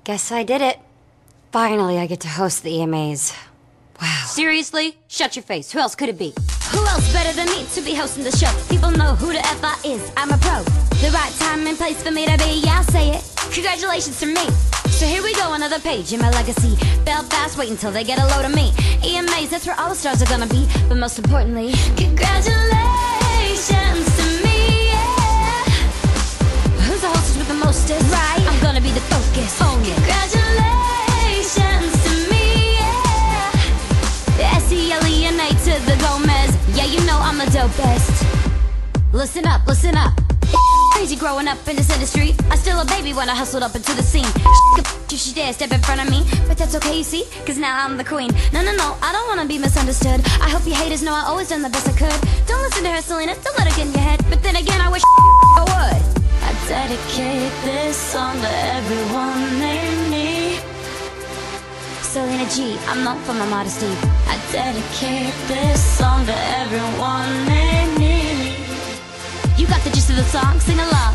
Guess I did it. Finally, I get to host the EMAs. Wow. Seriously? Shut your face. Who else could it be? Who else better than me to be hosting the show? People know who the F I is. I'm a pro. The right time and place for me to be. Yeah, I'll say it. Congratulations to me. So here we go, another page in my legacy. Belfast, wait until they get a load of me. EMAs, that's where all the stars are gonna be. But most importantly, congratulations to me, yeah. Who's the hostess with the mostest? Right, I'm gonna be the focus. Oh yeah. Congratulations to me, yeah. S-E-L-E-N-A to the Gomez. Yeah, you know I'm the dopest. Listen up, listen up. Crazy growing up in this industry. I still a baby when I hustled up into the scene. If she dare step in front of me, but that's okay, you see, cause now I'm the queen. No, no, no, I don't wanna be misunderstood. I hope you haters know I always done the best I could. Don't listen to her, Selena, don't let her get in your head. But then again, I wish I would. I dedicate this song to everyone named me Selena G, I'm known for my modesty. I dedicate this song to everyone named me. You got the gist of the song, sing along.